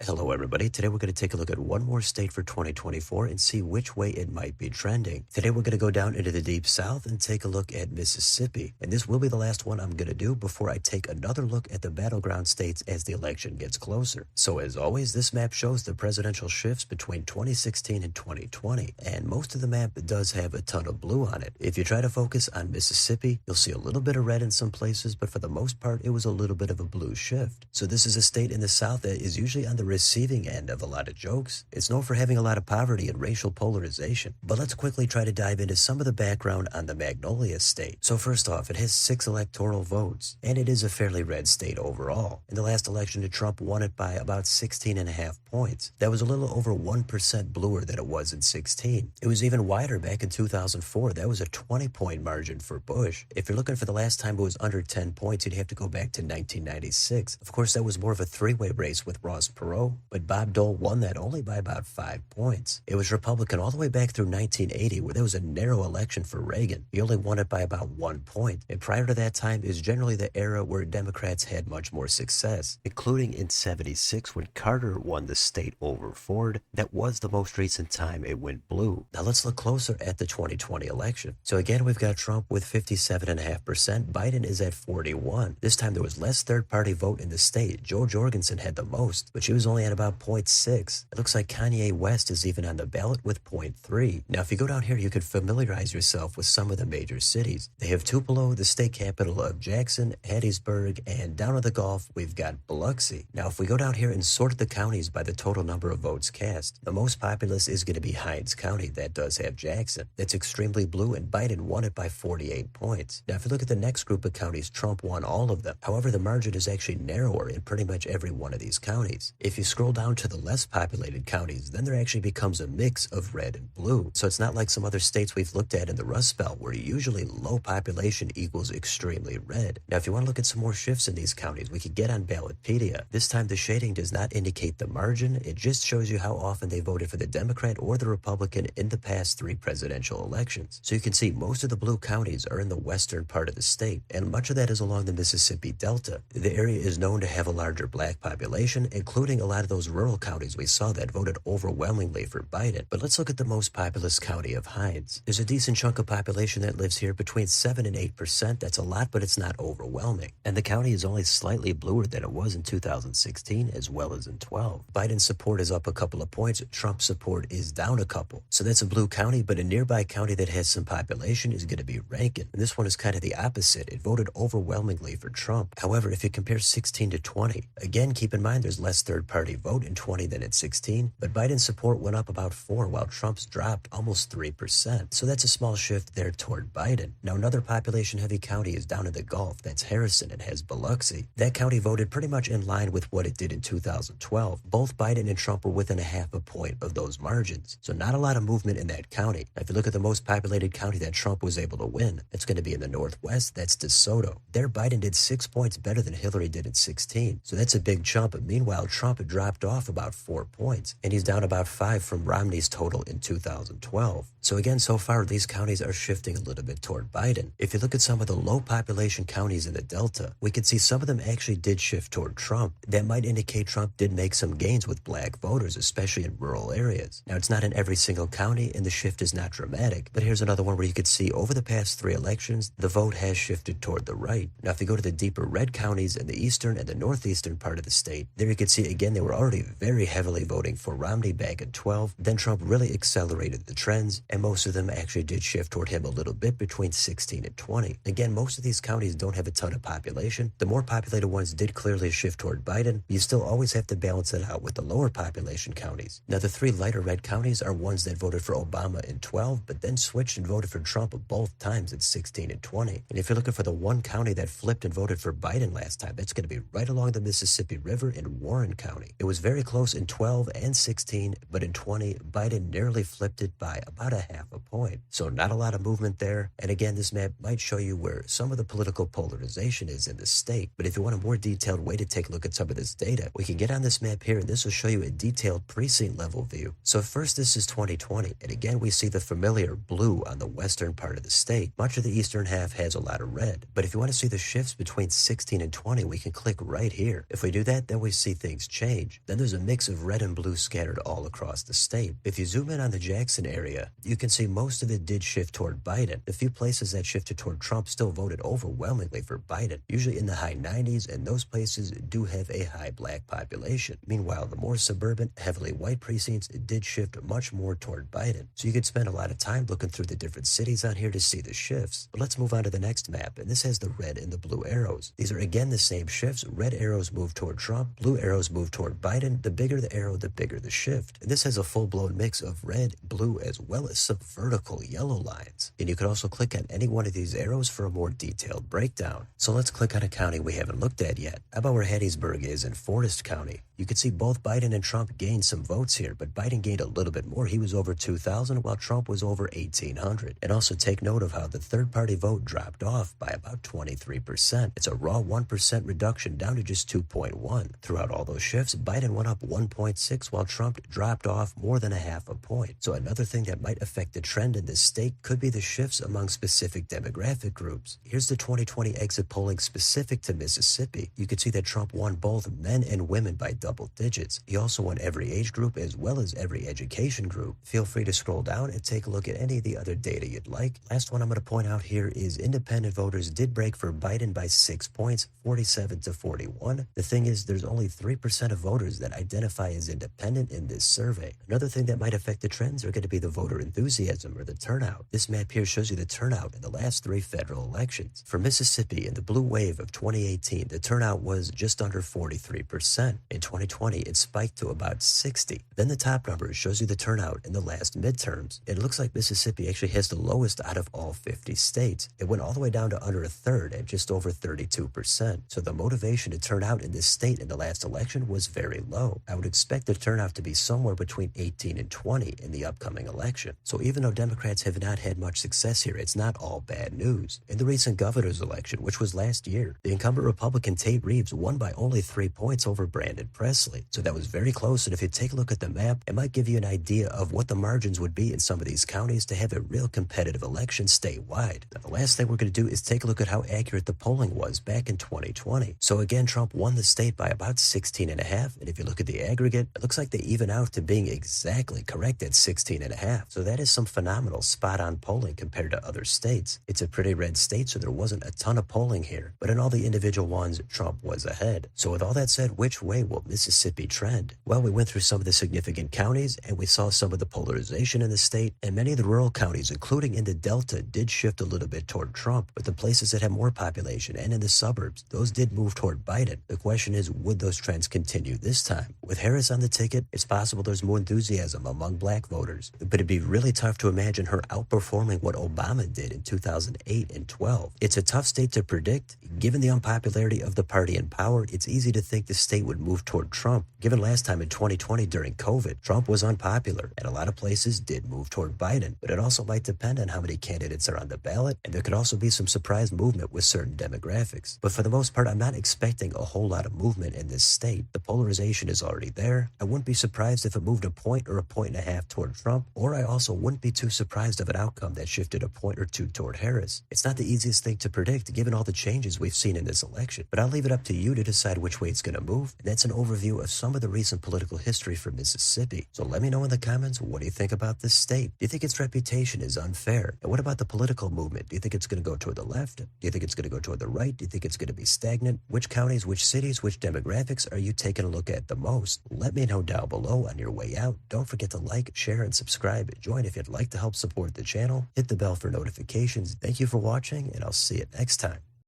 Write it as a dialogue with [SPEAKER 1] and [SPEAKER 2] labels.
[SPEAKER 1] Hello, everybody. Today we're going to take a look at one more state for 2024 and see which way it might be trending. Today we're going to go down into the deep south and take a look at Mississippi. And this will be the last one I'm going to do before I take another look at the battleground states as the election gets closer. So as always, this map shows the presidential shifts between 2016 and 2020. And most of the map does have a ton of blue on it. If you try to focus on Mississippi, you'll see a little bit of red in some places, but for the most part, it was a little bit of a blue shift. So this is a state in the south that is usually on the receiving end of a lot of jokes. It's known for having a lot of poverty and racial polarization. But let's quickly try to dive into some of the background on the Magnolia state. So first off, it has 6 electoral votes, and it is a fairly red state overall. In the last election, Trump won it by about 16.5 points. That was a little over 1% bluer than it was in 16. It was even wider back in 2004. That was a 20-point margin for Bush. If you're looking for the last time it was under 10 points, you'd have to go back to 1996. Of course, that was more of a three-way race with Ross Perot, but Bob Dole won that only by about 5 points. It was Republican all the way back through 1980, where there was a narrow election for Reagan. He only won it by about 1 point. And prior to that time is generally the era where Democrats had much more success, including in 76 when Carter won the state over Ford. That was the most recent time it went blue. Now let's look closer at the 2020 election. So again, we've got Trump with 57.5%. Biden is at 41. This time there was less third-party vote in the state. Joe Jorgensen had the most, but she was only at about 0.6. It looks like Kanye West is even on the ballot with 0.3. Now, if you go down here, you can familiarize yourself with some of the major cities. They have Tupelo, the state capital of Jackson, Hattiesburg, and down in the Gulf, we've got Biloxi. Now, if we go down here and sort the counties by the total number of votes cast, the most populous is going to be Hinds County. That does have Jackson. That's extremely blue, and Biden won it by 48 points. Now, if you look at the next group of counties, Trump won all of them. However, the margin is actually narrower in pretty much every one of these counties. If you scroll down to the less populated counties, then there actually becomes a mix of red and blue. So it's not like some other states we've looked at in the Rust Belt where usually low population equals extremely red. Now, if you want to look at some more shifts in these counties, we could get on Ballotpedia. This time the shading does not indicate the margin. It just shows you how often they voted for the Democrat or the Republican in the past 3 presidential elections. So you can see most of the blue counties are in the western part of the state, and much of that is along the Mississippi Delta. The area is known to have a larger black population, including a lot of those rural counties we saw that voted overwhelmingly for Biden. But let's look at the most populous county of Hinds. There's a decent chunk of population that lives here, between 7 and 8%. That's a lot, but it's not overwhelming. And the county is only slightly bluer than it was in 2016 as well as in 12. Biden's support is up a couple of points. Trump's support is down a couple. So that's a blue county, but a nearby county that has some population is going to be Rankin. And this one is kind of the opposite. It voted overwhelmingly for Trump. However, if you compare 16 to 20, again, keep in mind there's less third-party vote in 20 than in 16, but Biden's support went up about 4 while Trump's dropped almost 3%. So that's a small shift there toward Biden. Now, another population-heavy county is down in the Gulf. That's Harrison. It has Biloxi. That county voted pretty much in line with what it did in 2012. Both Biden and Trump were within a half a point of those margins. So not a lot of movement in that county. Now, if you look at the most populated county that Trump was able to win, it's going to be in the Northwest. That's DeSoto. There, Biden did 6 points better than Hillary did in 16. So that's a big jump. Meanwhile, Trump had dropped off about 4 points, and he's down about 5 from Romney's total in 2012. So again, so far, these counties are shifting a little bit toward Biden. If you look at some of the low population counties in the Delta, we can see some of them actually did shift toward Trump. That might indicate Trump did make some gains with black voters, especially in rural areas. Now, it's not in every single county, and the shift is not dramatic, but here's another one where you could see over the past 3 elections, the vote has shifted toward the right. Now, if you go to the deeper red counties in the eastern and the northeastern part of the state, there you can see again they were already very heavily voting for Romney back in 12. Then Trump really accelerated the trends, and most of them actually did shift toward him a little bit between 16 and 20. Again, most of these counties don't have a ton of population. The more populated ones did clearly shift toward Biden. You still always have to balance it out with the lower population counties. Now, the 3 lighter red counties are ones that voted for Obama in 12, but then switched and voted for Trump both times in 16 and 20. And if you're looking for the one county that flipped and voted for Biden last time, that's going to be right along the Mississippi River in Warren County. It was very close in 12 and 16, but in 20, Biden nearly flipped it by about a half a point. So not a lot of movement there. And again, this map might show you where some of the political polarization is in the state. But if you want a more detailed way to take a look at some of this data, we can get on this map here, and this will show you a detailed precinct level view. So first, this is 2020. And again, we see the familiar blue on the western part of the state. Much of the eastern half has a lot of red. But if you want to see the shifts between 16 and 20, we can click right here. If we do that, then we see things change. change. Then there's a mix of red and blue scattered all across the state. If you zoom in on the Jackson area, you can see most of it did shift toward Biden. The few places that shifted toward Trump still voted overwhelmingly for Biden, usually in the high 90s, and those places do have a high black population. Meanwhile, the more suburban, heavily white precincts did shift much more toward Biden. So you could spend a lot of time looking through the different cities on here to see the shifts. But let's move on to the next map, and this has the red and the blue arrows. These are again the same shifts. Red arrows move toward Trump, blue arrows move toward Biden. The bigger the arrow, the bigger the shift. And this has a full-blown mix of red, blue, as well as some vertical yellow lines. And you could also click on any one of these arrows for a more detailed breakdown. So let's click on a county we haven't looked at yet. How about where Hattiesburg is in Forest County? You can see both Biden and Trump gained some votes here, but Biden gained a little bit more. He was over 2,000, while Trump was over 1,800. And also take note of how the third-party vote dropped off by about 23%. It's a raw 1% reduction down to just 2.1. Throughout all those shifts, Biden went up 1.6, while Trump dropped off more than a half a point. So another thing that might affect the trend in this state could be the shifts among specific demographic groups. Here's the 2020 exit polling specific to Mississippi. You can see that Trump won both men and women by double digits. He also won every age group as well as every education group. Feel free to scroll down and take a look at any of the other data you'd like. Last one I'm going to point out here is independent voters did break for Biden by 6 points, 47 to 41. The thing is, there's only 3% of voters that identify as independent in this survey. Another thing that might affect the trends are going to be the voter enthusiasm or the turnout. This map here shows you the turnout in the last 3 federal elections. For Mississippi, in the blue wave of 2018, the turnout was just under 43%. In 2020, it spiked to about 60. Then the top number shows you the turnout in the last midterms. It looks like Mississippi actually has the lowest out of all 50 states. It went all the way down to under a third at just over 32%. So the motivation to turn out in this state in the last election was very low. I would expect the turnout to be somewhere between 18 and 20 in the upcoming election. So even though Democrats have not had much success here, it's not all bad news. In the recent governor's election, which was last year, the incumbent Republican Tate Reeves won by only 3 points over Brandon Presley. So that was very close, and if you take a look at the map, it might give you an idea of what the margins would be in some of these counties to have a real competitive election statewide. Now, the last thing we're going to do is take a look at how accurate the polling was back in 2020. So again, Trump won the state by about 16.5, and if you look at the aggregate, it looks like they even out to being exactly correct at 16.5. So that is some phenomenal spot-on polling compared to other states. It's a pretty red state, so there wasn't a ton of polling here, but in all the individual ones, Trump was ahead. So with all that said, which way will Mississippi trend? Well, we went through some of the significant counties, and we saw some of the polarization in the state, and many of the rural counties, including in the Delta, did shift a little bit toward Trump, but the places that have more population and in the suburbs, those did move toward Biden. The question is, would those trends continue this time? With Harris on the ticket, it's possible there's more enthusiasm among black voters, but it'd be really tough to imagine her outperforming what Obama did in 2008 and 12. It's a tough state to predict. Given the unpopularity of the party in power, it's easy to think the state would move toward Trump. Given last time in 2020 during COVID, Trump was unpopular, and a lot of places did move toward Biden, but it also might depend on how many candidates are on the ballot, and there could also be some surprise movement with certain demographics. But for the most part, I'm not expecting a whole lot of movement in this state. The polarization is already there. I wouldn't be surprised if it moved a point or a point and a half toward Trump, or I also wouldn't be too surprised of an outcome that shifted a point or two toward Harris. It's not the easiest thing to predict given all the changes we've seen in this election, but I'll leave it up to you to decide which way it's going to move, and that's an overview of some of the recent political history for Mississippi. So let me know in the comments, what do you think about this state? Do you think its reputation is unfair? And what about the political movement? Do you think it's going to go toward the left? Do you think it's going to go toward the right? Do you think it's going to be stagnant? Which counties, which cities, which demographics are you taking a look at the most? Let me know down below on your way out. Don't forget to like, share, and subscribe. Join if you'd like to help support the channel. Hit the bell for notifications. Thank you for watching, and I'll see you next time.